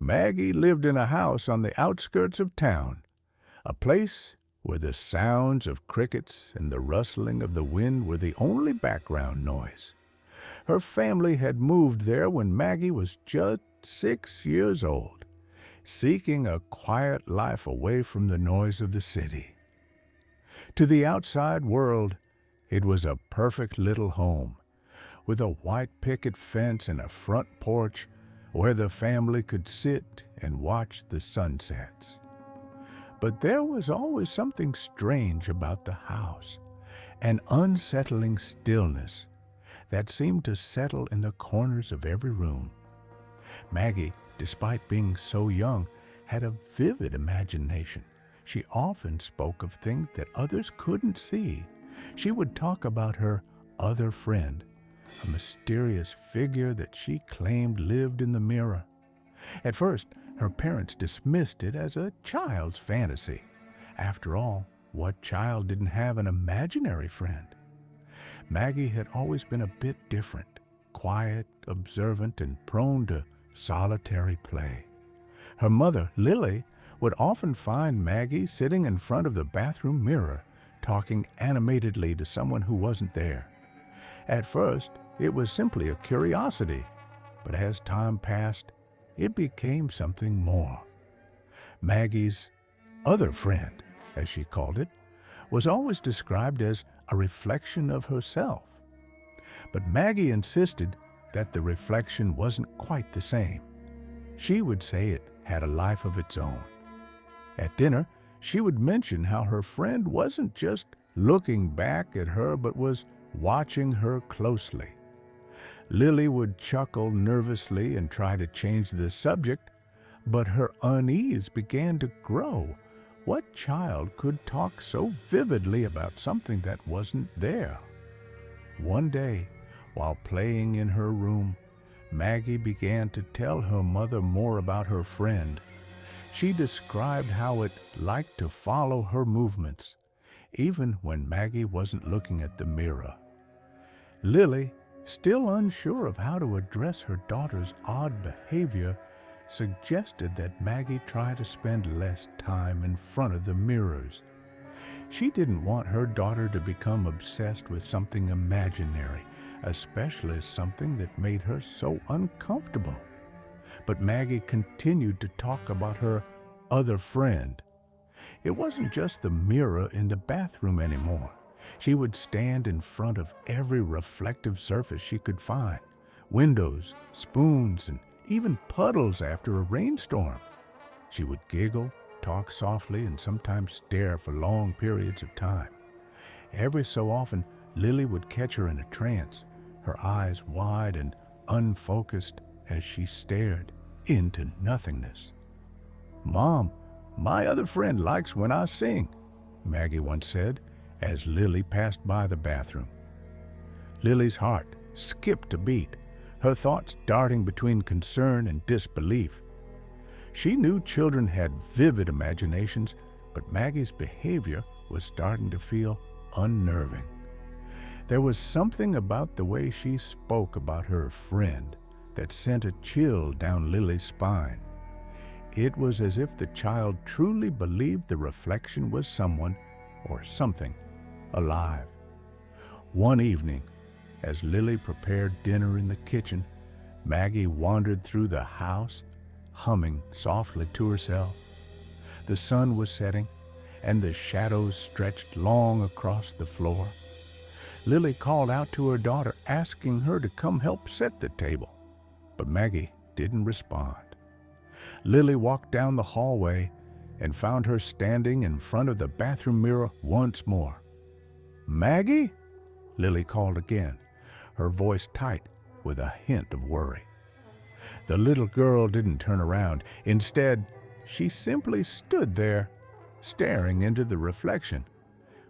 Maggie lived in a house on the outskirts of town, a place where the sounds of crickets and the rustling of the wind were the only background noise. Her family had moved there when Maggie was just 6 years old, seeking a quiet life away from the noise of the city. To the outside world, it was a perfect little home, with a white picket fence and a front porch where the family could sit and watch the sunsets. But there was always something strange about the house, an unsettling stillness that seemed to settle in the corners of every room. Maggie, despite being so young, had a vivid imagination. She often spoke of things that others couldn't see. She would talk about her other friend, a mysterious figure that she claimed lived in the mirror. At first, her parents dismissed it as a child's fantasy. After all, what child didn't have an imaginary friend? Maggie had always been a bit different, quiet, observant, and prone to solitary play. Her mother, Lily, would often find Maggie sitting in front of the bathroom mirror, talking animatedly to someone who wasn't there. At first, it was simply a curiosity, but as time passed, it became something more. Maggie's other friend, as she called it, was always described as a reflection of herself. But Maggie insisted that the reflection wasn't quite the same. She would say it had a life of its own. At dinner, she would mention how her friend wasn't just looking back at her, but was watching her closely. Lily would chuckle nervously and try to change the subject, but her unease began to grow. What child could talk so vividly about something that wasn't there? One day, while playing in her room, Maggie began to tell her mother more about her friend. She described how it liked to follow her movements, even when Maggie wasn't looking at the mirror. Lily, still unsure of how to address her daughter's odd behavior, suggested that Maggie try to spend less time in front of the mirrors. She didn't want her daughter to become obsessed with something imaginary, especially something that made her so uncomfortable. But Maggie continued to talk about her other friend. It wasn't just the mirror in the bathroom anymore. She would stand in front of every reflective surface she could find, windows, spoons, and even puddles after a rainstorm. She would giggle, talk softly, and sometimes stare for long periods of time. Every so often, Lily would catch her in a trance, her eyes wide and unfocused as she stared into nothingness. "Mom, my other friend likes when I sing," Maggie once said as Lily passed by the bathroom. Lily's heart skipped a beat, her thoughts darting between concern and disbelief. She knew children had vivid imaginations, but Maggie's behavior was starting to feel unnerving. There was something about the way she spoke about her friend that sent a chill down Lily's spine. It was as if the child truly believed the reflection was someone or something alive. One evening, as Lily prepared dinner in the kitchen, Maggie wandered through the house, humming softly to herself. The sun was setting, and the shadows stretched long across the floor. Lily called out to her daughter, asking her to come help set the table, but Maggie didn't respond. Lily walked down the hallway and found her standing in front of the bathroom mirror once more. "Maggie?" Lily called again, her voice tight with a hint of worry. The little girl didn't turn around. Instead, she simply stood there, staring into the reflection.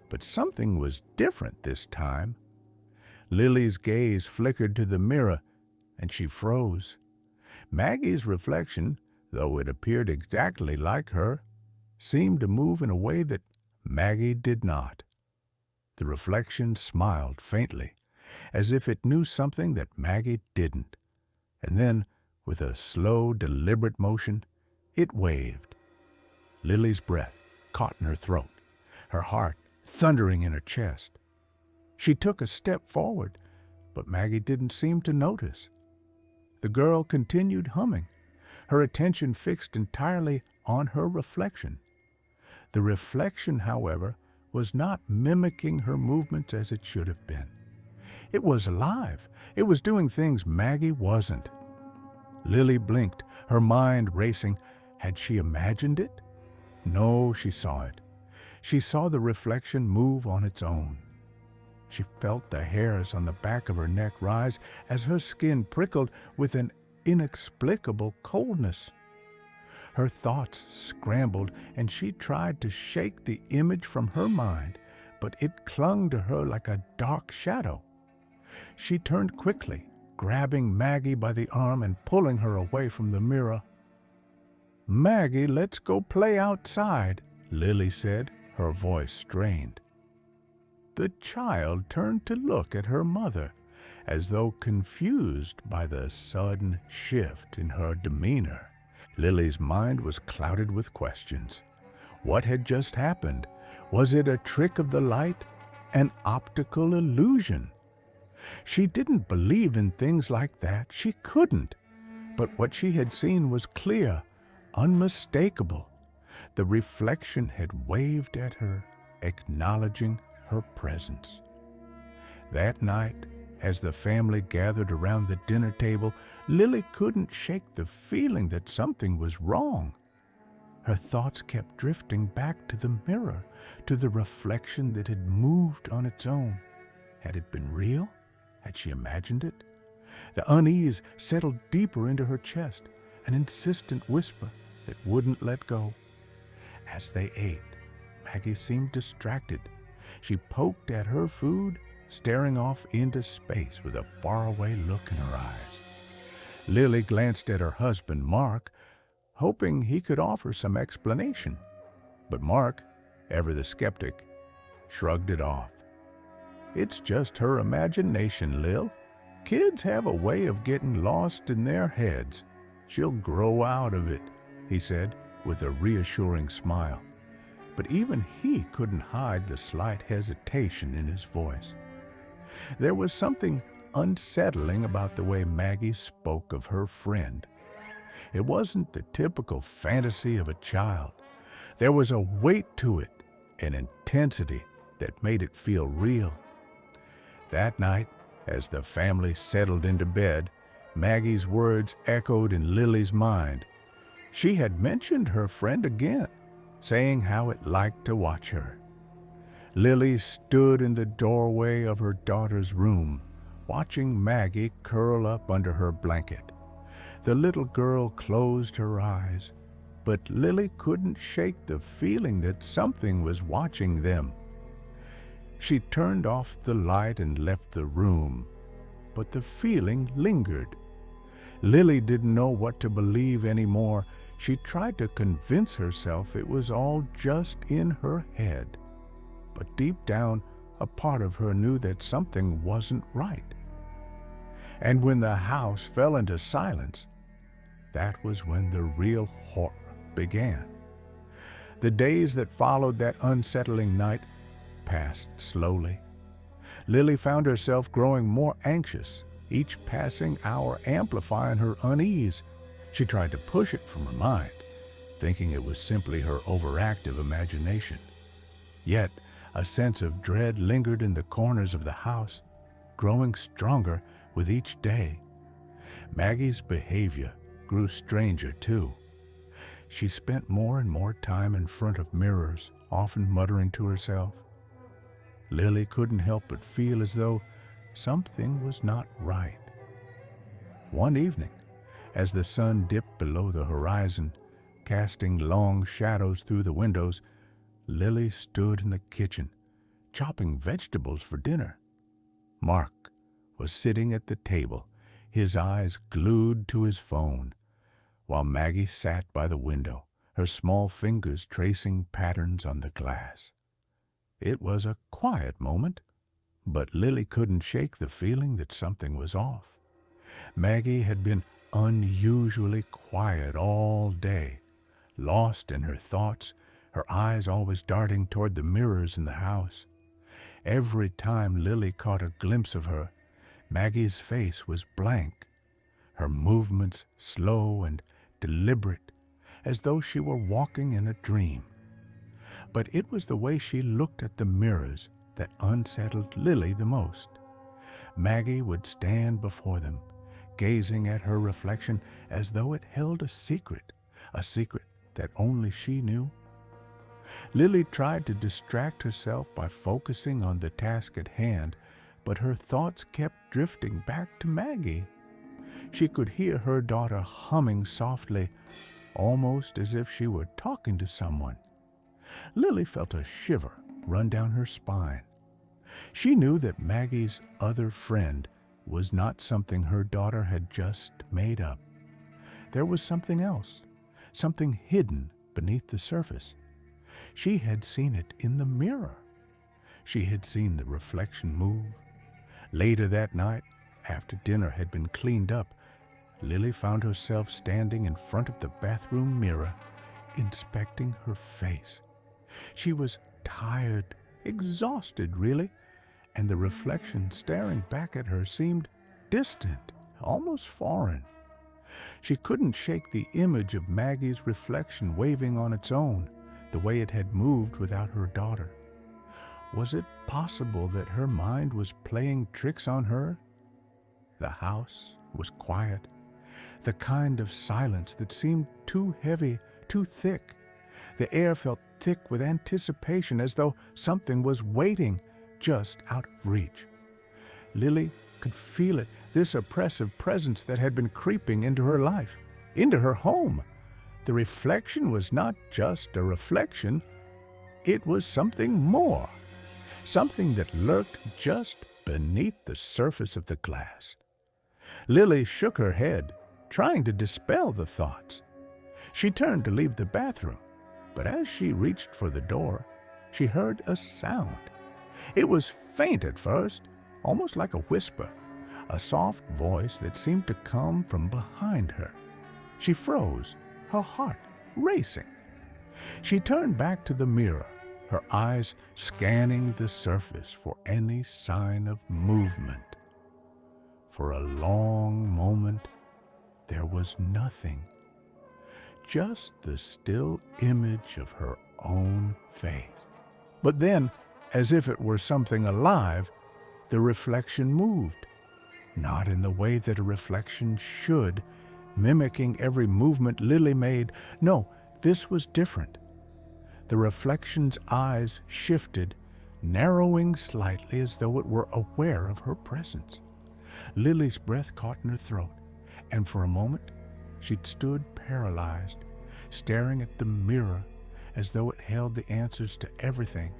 But something was different this time. Lily's gaze flickered to the mirror, and she froze. Maggie's reflection, though it appeared exactly like her, seemed to move in a way that Maggie did not. The reflection smiled faintly, as if it knew something that Maggie didn't. And then, With a slow, deliberate motion, it waved. Lily's breath caught in her throat, her heart thundering in her chest. She took a step forward, but Maggie didn't seem to notice. The girl continued humming, her attention fixed entirely on her reflection. The reflection, however, was not mimicking her movements as it should have been. It was alive. It was doing things Maggie wasn't. Lily blinked, her mind racing. Had she imagined it? No, she saw it. She saw the reflection move on its own. She felt the hairs on the back of her neck rise as her skin prickled with an inexplicable coldness. Her thoughts scrambled, and she tried to shake the image from her mind, but it clung to her like a dark shadow. She turned quickly, grabbing Maggie by the arm and pulling her away from the mirror. "Maggie, let's go play outside," Lily said, her voice strained. The child turned to look at her mother, as though confused by the sudden shift in her demeanor. Lily's mind was clouded with questions. What had just happened? Was it a trick of the light? An optical illusion? She didn't believe in things like that. She couldn't. But what she had seen was clear, unmistakable. The reflection had waved at her, acknowledging her presence. That night, as the family gathered around the dinner table, Lily couldn't shake the feeling that something was wrong. Her thoughts kept drifting back to the mirror, to the reflection that had moved on its own. Had it been real? Had she imagined it? The unease settled deeper into her chest, an insistent whisper that wouldn't let go. As they ate, Maggie seemed distracted. She poked at her food, staring off into space with a faraway look in her eyes. Lily glanced at her husband, Mark, hoping he could offer some explanation. But Mark, ever the skeptic, shrugged it off. "It's just her imagination, Lil. Kids have a way of getting lost in their heads. She'll grow out of it," he said with a reassuring smile. But even he couldn't hide the slight hesitation in his voice. There was something unsettling about the way Maggie spoke of her friend. It wasn't the typical fantasy of a child. There was a weight to it, an intensity that made it feel real. That night, as the family settled into bed, Maggie's words echoed in Lily's mind. She had mentioned her friend again, saying how it liked to watch her. Lily stood in the doorway of her daughter's room, watching Maggie curl up under her blanket. The little girl closed her eyes, but Lily couldn't shake the feeling that something was watching them. She turned off the light and left the room, but the feeling lingered. Lily didn't know what to believe anymore. She tried to convince herself it was all just in her head. But deep down, a part of her knew that something wasn't right. And when the house fell into silence, that was when the real horror began. The days that followed that unsettling night passed slowly. Lily found herself growing more anxious, each passing hour amplifying her unease. She tried to push it from her mind, thinking it was simply her overactive imagination. Yet, a sense of dread lingered in the corners of the house, growing stronger with each day. Maggie's behavior grew stranger, too. She spent more and more time in front of mirrors, often muttering to herself. Lily couldn't help but feel as though something was not right. One evening, as the sun dipped below the horizon, casting long shadows through the windows, Lily stood in the kitchen, chopping vegetables for dinner. Mark was sitting at the table, his eyes glued to his phone, while Maggie sat by the window, her small fingers tracing patterns on the glass. It was a quiet moment, but Lily couldn't shake the feeling that something was off. Maggie had been unusually quiet all day, lost in her thoughts, her eyes always darting toward the mirrors in the house. Every time Lily caught a glimpse of her, Maggie's face was blank, her movements slow and deliberate, as though she were walking in a dream. But it was the way she looked at the mirrors that unsettled Lily the most. Maggie would stand before them, gazing at her reflection as though it held a secret that only she knew. Lily tried to distract herself by focusing on the task at hand, but her thoughts kept drifting back to Maggie. She could hear her daughter humming softly, almost as if she were talking to someone. Lily felt a shiver run down her spine. She knew that Maggie's other friend was not something her daughter had just made up. There was something else, something hidden beneath the surface. She had seen it in the mirror. She had seen the reflection move. Later that night, after dinner had been cleaned up, Lily found herself standing in front of the bathroom mirror, inspecting her face. She was tired, exhausted really, and the reflection staring back at her seemed distant, almost foreign. She couldn't shake the image of Maggie's reflection waving on its own, the way it had moved without her daughter. Was it possible that her mind was playing tricks on her? The house was quiet, the kind of silence that seemed too heavy, too thick. The air felt thick with anticipation, as though something was waiting just out of reach. Lily could feel it, this oppressive presence that had been creeping into her life, into her home. The reflection was not just a reflection, it was something more, something that lurked just beneath the surface of the glass. Lily shook her head, trying to dispel the thoughts. She turned to leave the bathroom, but as she reached for the door, she heard a sound. It was faint at first, almost like a whisper, a soft voice that seemed to come from behind her. She froze, her heart racing. She turned back to the mirror, her eyes scanning the surface for any sign of movement. For a long moment, there was nothing, just the still image of her own face. But then, as if it were something alive, the reflection moved, not in the way that a reflection should, mimicking every movement Lily made. No, this was different. The reflection's eyes shifted, narrowing slightly as though it were aware of her presence. Lily's breath caught in her throat, and for a moment she stood paralyzed, staring at the mirror as though it held the answers to everything.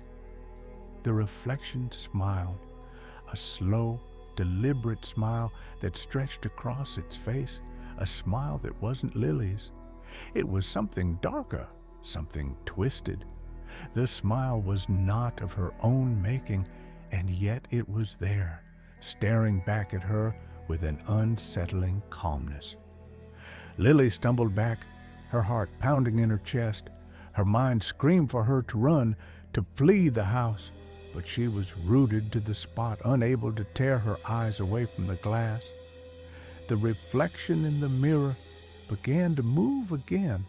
The reflection smiled, a slow, deliberate smile that stretched across its face, a smile that wasn't Lily's. It was something darker, something twisted. The smile was not of her own making, and yet it was there, staring back at her with an unsettling calmness. Lily stumbled back, her heart pounding in her chest. Her mind screamed for her to run, to flee the house, but she was rooted to the spot, unable to tear her eyes away from the glass. The reflection in the mirror began to move again,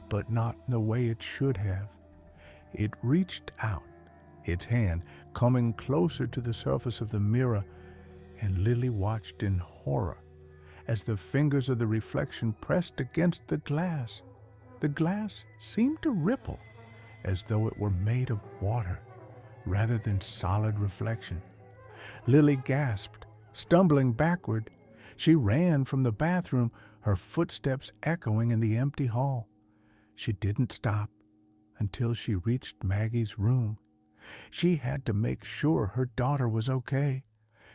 but not in the way it should have. It reached out, its hand coming closer to the surface of the mirror, and Lily watched in horror as the fingers of the reflection pressed against the glass. The glass seemed to ripple, as though it were made of water rather than solid reflection. Lily gasped, stumbling backward. She ran from the bathroom, her footsteps echoing in the empty hall. She didn't stop until she reached Maggie's room. She had to make sure her daughter was okay.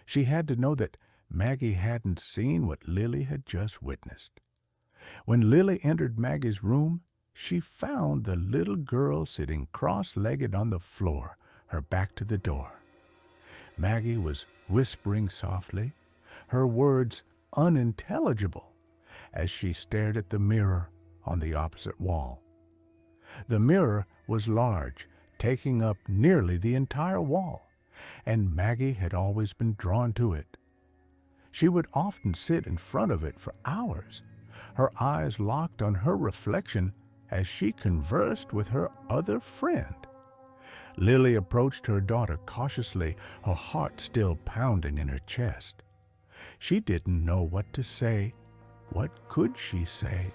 She had to know that Maggie hadn't seen what Lily had just witnessed. When Lily entered Maggie's room, she found the little girl sitting cross-legged on the floor, her back to the door. Maggie was whispering softly, her words unintelligible, as she stared at the mirror on the opposite wall. The mirror was large, taking up nearly the entire wall, and Maggie had always been drawn to it. She would often sit in front of it for hours, her eyes locked on her reflection as she conversed with her other friend. Lily approached her daughter cautiously, her heart still pounding in her chest. She didn't know what to say. What could she say?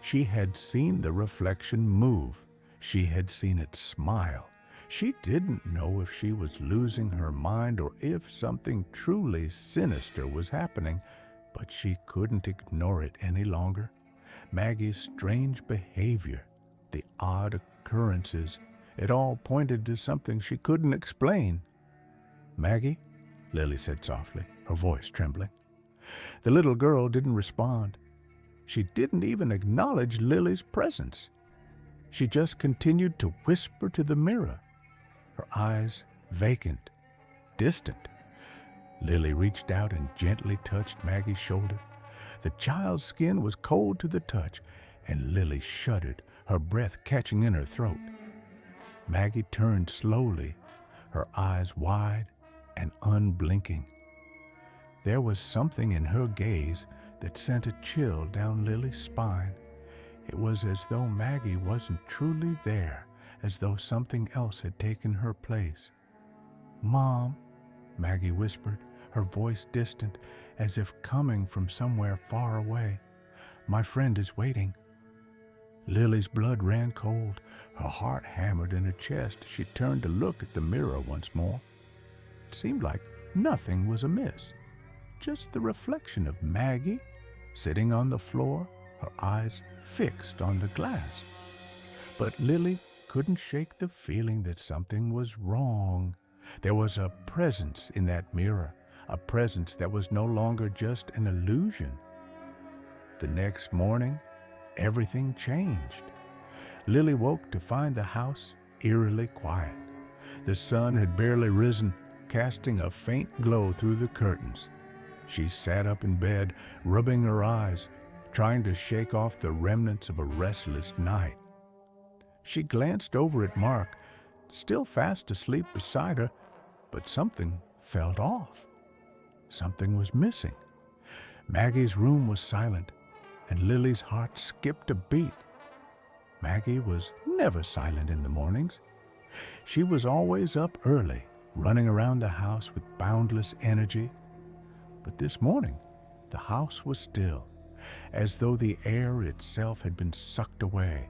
She had seen the reflection move. She had seen it smile. She didn't know if she was losing her mind or if something truly sinister was happening, but she couldn't ignore it any longer. Maggie's strange behavior, the odd occurrences, it all pointed to something she couldn't explain. "Maggie?" Lily said softly, her voice trembling. The little girl didn't respond. She didn't even acknowledge Lily's presence. She just continued to whisper to the mirror, her eyes vacant, distant. Lily reached out and gently touched Maggie's shoulder. The child's skin was cold to the touch, and Lily shuddered, her breath catching in her throat. Maggie turned slowly, her eyes wide and unblinking. There was something in her gaze that sent a chill down Lily's spine. It was as though Maggie wasn't truly there, as though something else had taken her place. "Mom," Maggie whispered, her voice distant, as if coming from somewhere far away. "My friend is waiting." Lily's blood ran cold. Her heart hammered in her chest. She turned to look at the mirror once more. It seemed like nothing was amiss. Just the reflection of Maggie, sitting on the floor, her eyes fixed on the glass. But Lily couldn't shake the feeling that something was wrong. There was a presence in that mirror, a presence that was no longer just an illusion. The next morning, everything changed. Lily woke to find the house eerily quiet. The sun had barely risen, casting a faint glow through the curtains. She sat up in bed, rubbing her eyes, trying to shake off the remnants of a restless night. She glanced over at Mark, still fast asleep beside her, but something felt off. Something was missing. Maggie's room was silent, and Lily's heart skipped a beat. Maggie was never silent in the mornings. She was always up early, running around the house with boundless energy. But this morning, the house was still, as though the air itself had been sucked away.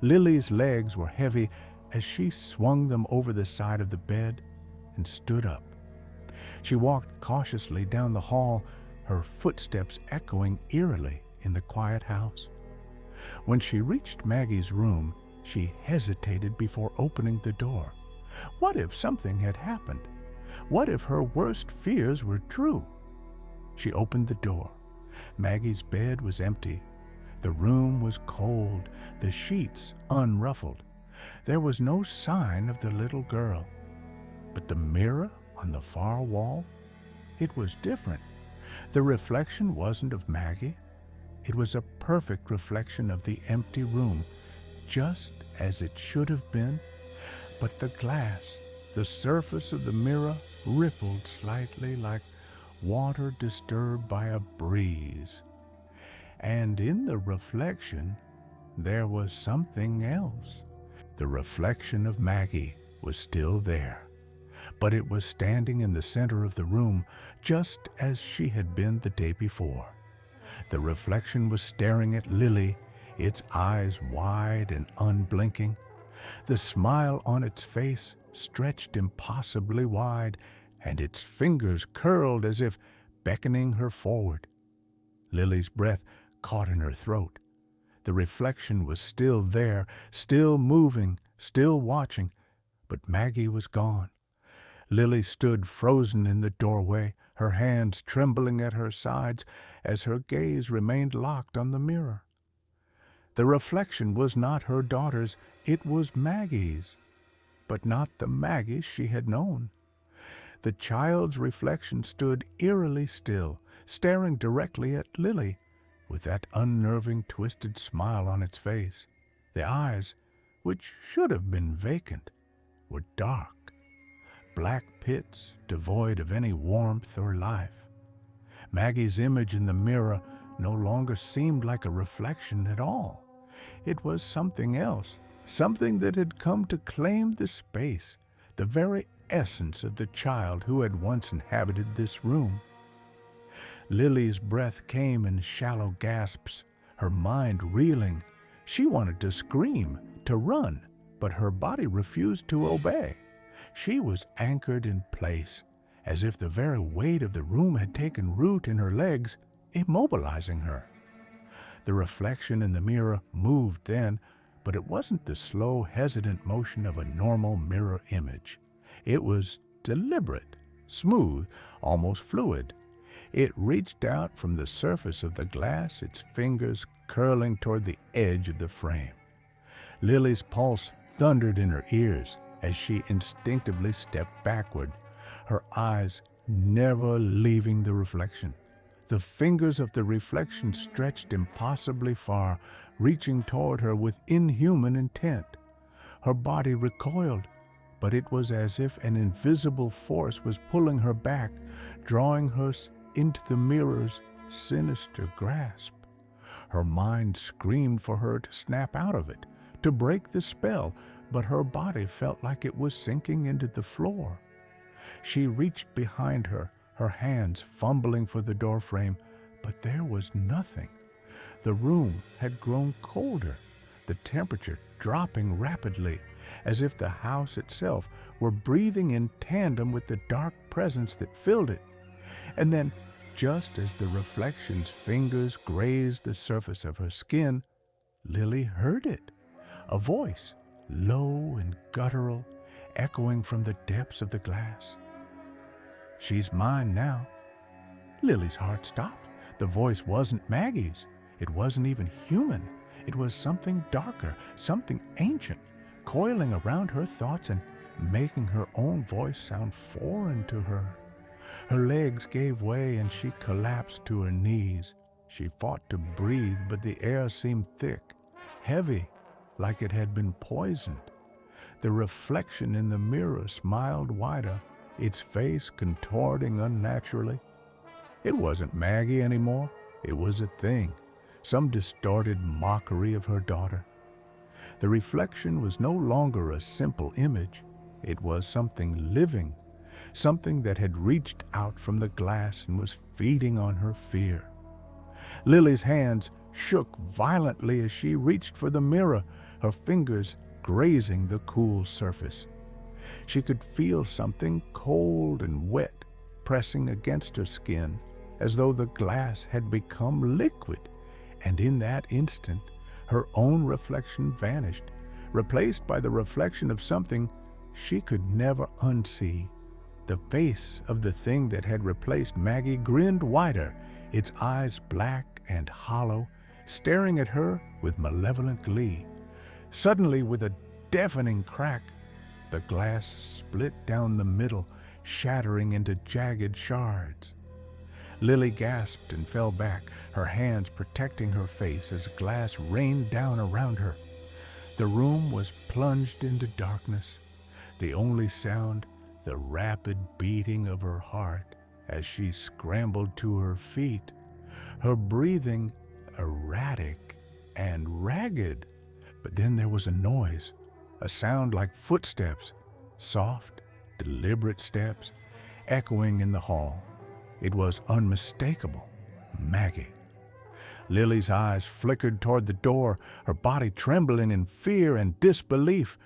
Lily's legs were heavy as she swung them over the side of the bed and stood up. She walked cautiously down the hall, her footsteps echoing eerily in the quiet house. When she reached Maggie's room, she hesitated before opening the door. What if something had happened? What if her worst fears were true? She opened the door. Maggie's bed was empty. The room was cold, the sheets unruffled. There was no sign of the little girl. But the mirror on the far wall, it was different. The reflection wasn't of Maggie. It was a perfect reflection of the empty room, just as it should have been. But the glass, the surface of the mirror, rippled slightly like water disturbed by a breeze. And in the reflection, there was something else. The reflection of Maggie was still there, but it was standing in the center of the room, just as she had been the day before. The reflection was staring at Lily, its eyes wide and unblinking. The smile on its face stretched impossibly wide, and its fingers curled as if beckoning her forward. Lily's breath caught in her throat. The reflection was still there, still moving, still watching, but Maggie was gone. Lily stood frozen in the doorway, her hands trembling at her sides as her gaze remained locked on the mirror. The reflection was not her daughter's, it was Maggie's, but not the Maggie she had known. The child's reflection stood eerily still, staring directly at Lily, with that unnerving, twisted smile on its face. The eyes, which should have been vacant, were dark, black pits devoid of any warmth or life. Maggie's image in the mirror no longer seemed like a reflection at all. It was something else, something that had come to claim the space, the very essence of the child who had once inhabited this room. Lily's breath came in shallow gasps, her mind reeling. She wanted to scream, to run, but her body refused to obey. She was anchored in place, as if the very weight of the room had taken root in her legs, immobilizing her. The reflection in the mirror moved then, but it wasn't the slow, hesitant motion of a normal mirror image. It was deliberate, smooth, almost fluid. It reached out from the surface of the glass, its fingers curling toward the edge of the frame. Lily's pulse thundered in her ears as she instinctively stepped backward, her eyes never leaving the reflection. The fingers of the reflection stretched impossibly far, reaching toward her with inhuman intent. Her body recoiled, but it was as if an invisible force was pulling her back, drawing her into the mirror's sinister grasp. Her mind screamed for her to snap out of it, to break the spell, but her body felt like it was sinking into the floor. She reached behind her, her hands fumbling for the doorframe, but there was nothing. The room had grown colder, the temperature dropping rapidly, as if the house itself were breathing in tandem with the dark presence that filled it. And then, just as the reflection's fingers grazed the surface of her skin, Lily heard it. A voice, low and guttural, echoing from the depths of the glass. "She's mine now." Lily's heart stopped. The voice wasn't Maggie's. It wasn't even human. It was something darker, something ancient, coiling around her thoughts and making her own voice sound foreign to her. Her legs gave way and she collapsed to her knees. She fought to breathe, but the air seemed thick, heavy, like it had been poisoned. The reflection in the mirror smiled wider, its face contorting unnaturally. It wasn't Maggie anymore. It was a thing, some distorted mockery of her daughter. The reflection was no longer a simple image. It was something living, something that had reached out from the glass and was feeding on her fear. Lily's hands shook violently as she reached for the mirror, her fingers grazing the cool surface. She could feel something cold and wet pressing against her skin, as though the glass had become liquid, and in that instant, her own reflection vanished, replaced by the reflection of something she could never unsee. The face of the thing that had replaced Maggie grinned wider, its eyes black and hollow, staring at her with malevolent glee. Suddenly, with a deafening crack, the glass split down the middle, shattering into jagged shards. Lily gasped and fell back, her hands protecting her face as glass rained down around her. The room was plunged into darkness, the only sound the rapid beating of her heart as she scrambled to her feet, her breathing erratic and ragged. But then there was a noise, a sound like footsteps, soft, deliberate steps, echoing in the hall. It was unmistakable. Maggie. Lily's eyes flickered toward the door, her body trembling in fear and disbelief.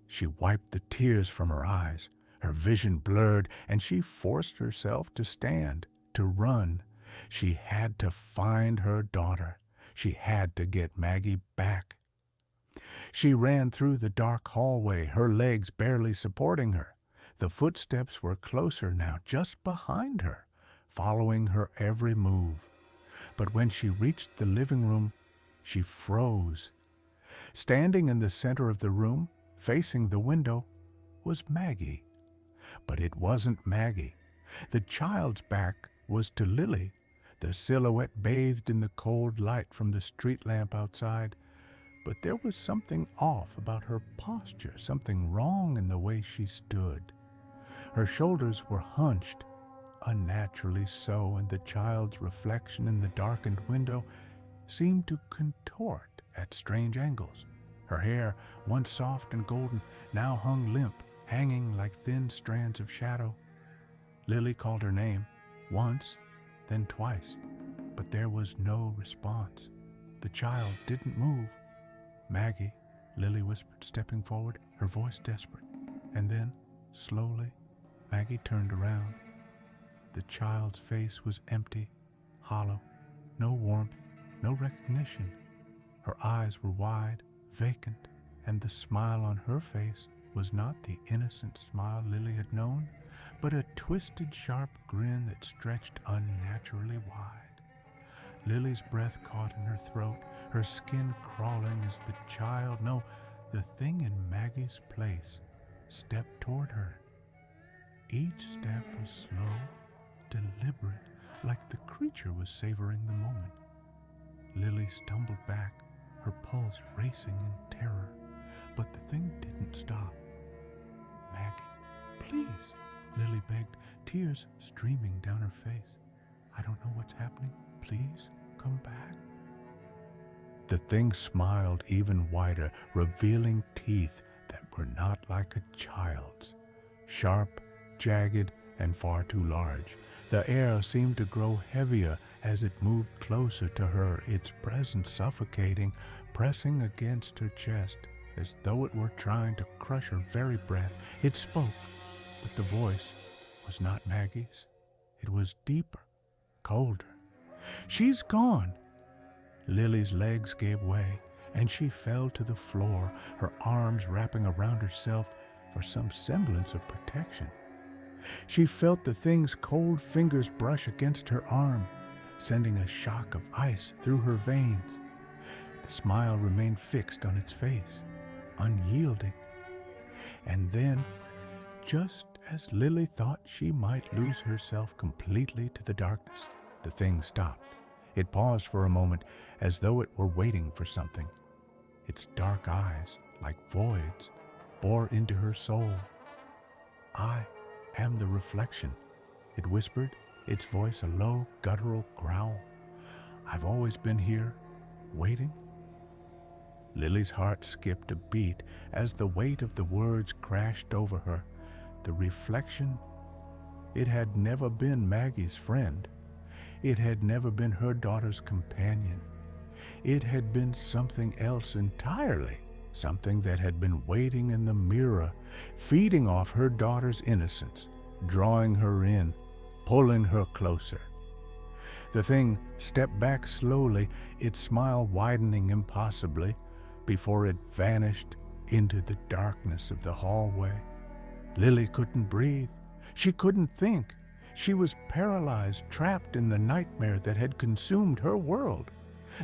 She wiped the tears from her eyes, her vision blurred, and she forced herself to stand, to run. She had to find her daughter. She had to get Maggie back. She ran through the dark hallway, her legs barely supporting her. The footsteps were closer now, just behind her, following her every move. But when she reached the living room, she froze. Standing in the center of the room, facing the window, was Maggie. But it wasn't Maggie. The child's back was to Lily. the silhouette bathed in the cold light from the street lamp outside. But there was something off about her posture, something wrong in the way she stood. Her shoulders were hunched, unnaturally so, and the child's reflection in the darkened window seemed to contort at strange angles. Her hair, once soft and golden, now hung limp, hanging like thin strands of shadow. Lily called her name, once, then twice, but there was no response. The child didn't move. "Maggie," Lily whispered, stepping forward, her voice desperate. And then, slowly, Maggie turned around. The child's face was empty, hollow, no warmth, no recognition. Her eyes were wide, vacant, and the smile on her face was not the innocent smile Lily had known, but a twisted, sharp grin that stretched unnaturally wide. Lily's breath caught in her throat, her skin crawling as the child, no, the thing in Maggie's place, stepped toward her. Each step was slow, deliberate, like the creature was savoring the moment. Lily stumbled back, her pulse racing in terror, but the thing didn't stop. "Maggie, please," Lily begged, tears streaming down her face. "I don't know what's happening. Please, come back." The thing smiled even wider, revealing teeth that were not like a child's. Sharp, jagged, and far too large. The air seemed to grow heavier as it moved closer to her, its presence suffocating, pressing against her chest, as though it were trying to crush her very breath. It spoke, but the voice was not Maggie's. It was deeper, colder. "She's gone." Lily's legs gave way, and she fell to the floor, her arms wrapping around herself for some semblance of protection. She felt the thing's cold fingers brush against her arm, sending a shock of ice through her veins. The smile remained fixed on its face, unyielding. And then, just as Lily thought she might lose herself completely to the darkness, the thing stopped. It paused for a moment, as though it were waiting for something. Its dark eyes, like voids, bore into her soul. "I am the reflection," it whispered, its voice a low, guttural growl. "I've always been here, waiting." Lily's heart skipped a beat as the weight of the words crashed over her. The reflection, it had never been Maggie's friend. It had never been her daughter's companion. It had been something else entirely, something that had been waiting in the mirror, feeding off her daughter's innocence, drawing her in, pulling her closer. The thing stepped back slowly, its smile widening impossibly, before it vanished into the darkness of the hallway. Lily couldn't breathe. She couldn't think. She was paralyzed, trapped in the nightmare that had consumed her world.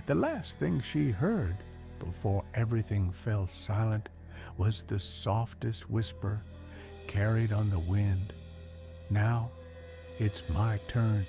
The last thing she heard, before everything fell silent, was the softest whisper, carried on the wind. "Now, it's my turn."